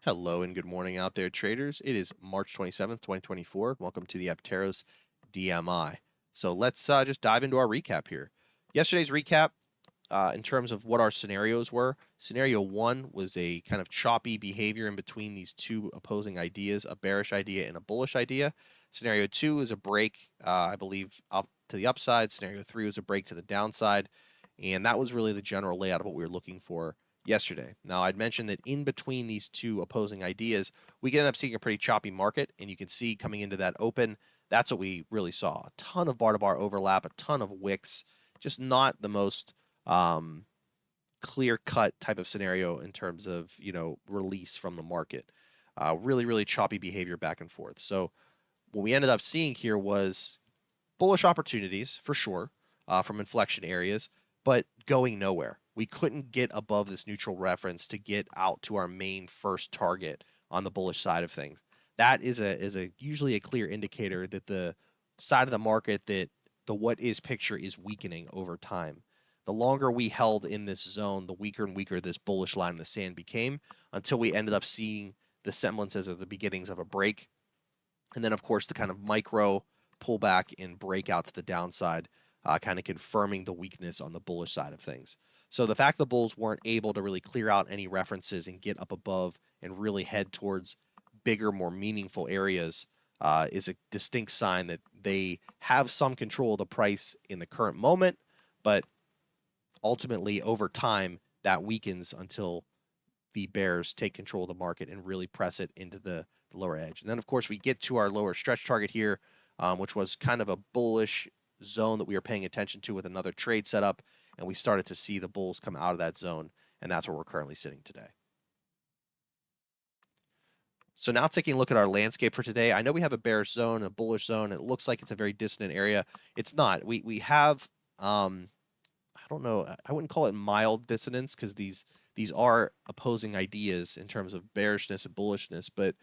Hello and good morning out there, traders. It is March 27th, 2024. Welcome to the Apteros DMI. So let's just dive into our recap here. Yesterday's recap, in terms of what our scenarios were, scenario one was a kind of choppy behavior in between these two opposing ideas, a bearish idea and a bullish idea. Scenario two is a break, I believe, up to the upside. Scenario three was a break to the downside. And that was really the general layout of what we were looking for yesterday. Now, I'd mentioned that in between these two opposing ideas, we can end up seeing a pretty choppy market. And you can see coming into that open, that's what we really saw. A ton of bar-to-bar overlap, a ton of wicks, just not the most clear-cut type of scenario in terms of, release from the market. Really, really choppy behavior back and forth. So what we ended up seeing here was bullish opportunities for sure from inflection areas, but going nowhere. We couldn't get above this neutral reference to get out to our main first target on the bullish side of things. That is a usually a clear indicator that the side of the market that the what is picture is weakening over time. The longer we held in this zone, the weaker and weaker this bullish line in the sand became until we ended up seeing the semblances or the beginnings of a break. And then, of course, the kind of micro pullback and breakout to the downside, kind of confirming the weakness on the bullish side of things. So the fact the bulls weren't able to really clear out any references and get up above and really head towards bigger, more meaningful areas is a distinct sign that they have some control of the price in the current moment, but ultimately over time that weakens until the bears take control of the market and really press it into the lower edge. And then, of course, we get to our lower stretch target here, which was kind of a bullish zone that we were paying attention to with another trade setup, and we started to see the bulls come out of that zone, and that's where we're currently sitting today. So now taking a look at our landscape for today, I know we have a bearish zone, a bullish zone. It looks like it's a very distant area. It's not. We have I don't know. I wouldn't call it mild dissonance because these are opposing ideas in terms of bearishness and bullishness. But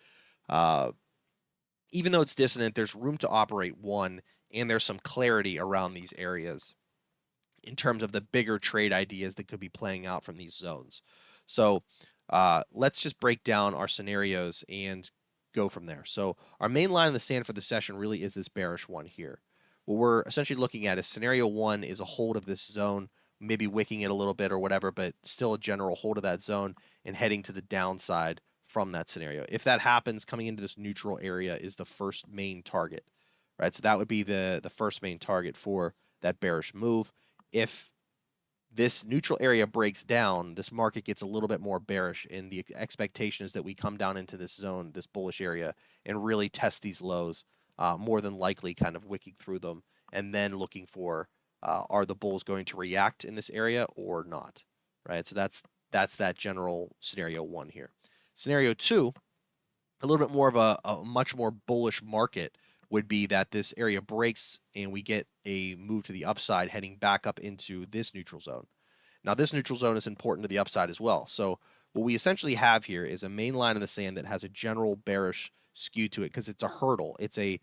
even though it's dissonant, there's room to operate one, and there's some clarity around these areas in terms of the bigger trade ideas that could be playing out from these zones. So let's just break down our scenarios and go from there. So our main line in the sand for the session really is this bearish one here. What we're essentially looking at is scenario one is a hold of this zone, maybe wicking it a little bit or whatever, but still a general hold of that zone and heading to the downside from that scenario. If that happens, coming into this neutral area is the first main target, right? So that would be the first main target for that bearish move. If this neutral area breaks down, this market gets a little bit more bearish, and the expectation is that we come down into this zone, this bullish area, and really test these lows, more than likely kind of wicking through them, and then looking for are the bulls going to react in this area or not, right? So that's that general scenario one here. Scenario two, a little bit more of a much more bullish market would be that this area breaks and we get a move to the upside heading back up into this neutral zone. Now, this neutral zone is important to the upside as well. So what we essentially have here is a main line in the sand that has a general bearish skew to it because it's a hurdle. It's a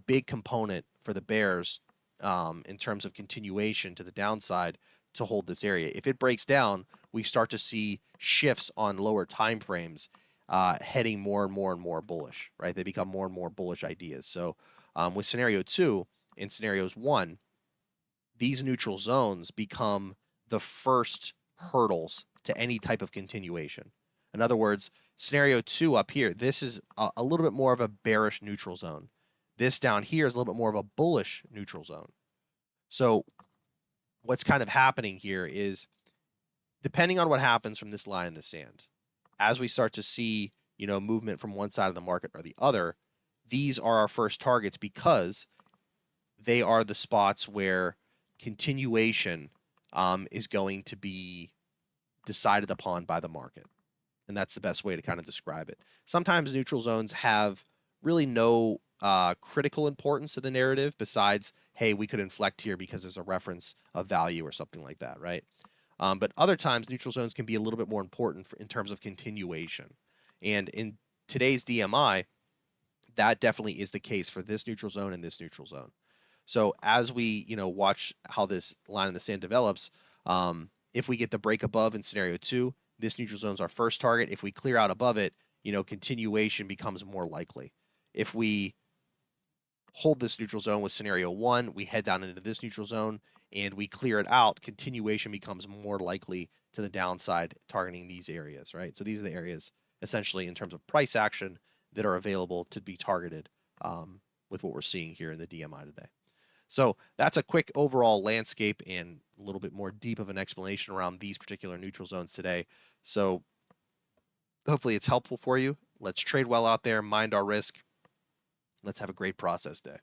big component for the bears in terms of continuation to the downside to hold this area. If it breaks down, we start to see shifts on lower time frames heading more and more and more bullish, right? They become more and more bullish ideas. So with scenario two and scenarios one, these neutral zones become the first hurdles to any type of continuation. In other words, scenario two up here, this is a little bit more of a bearish neutral zone. This down here is a little bit more of a bullish neutral zone. So what's kind of happening here is, depending on what happens from this line in the sand, as we start to see, movement from one side of the market or the other, these are our first targets because they are the spots where continuation is going to be decided upon by the market. And that's the best way to kind of describe it. Sometimes neutral zones have really no critical importance to the narrative besides, hey, we could inflect here because there's a reference of value or something like that, right? But other times, neutral zones can be a little bit more important in terms of continuation. And in today's DMI, that definitely is the case for this neutral zone and this neutral zone. So as we, watch how this line in the sand develops, if we get the break above in scenario two, this neutral zone is our first target. If we clear out above it, continuation becomes more likely. If we hold this neutral zone with scenario 1, we head down into this neutral zone and we clear it out, continuation becomes more likely to the downside, targeting these areas, right? So these are the areas essentially in terms of price action that are available to be targeted with what we're seeing here in the DMI today. So that's a quick overall landscape and a little bit more deep of an explanation around these particular neutral zones today. So hopefully it's helpful for you. Let's trade well out there, mind our risk. Let's have a great process day.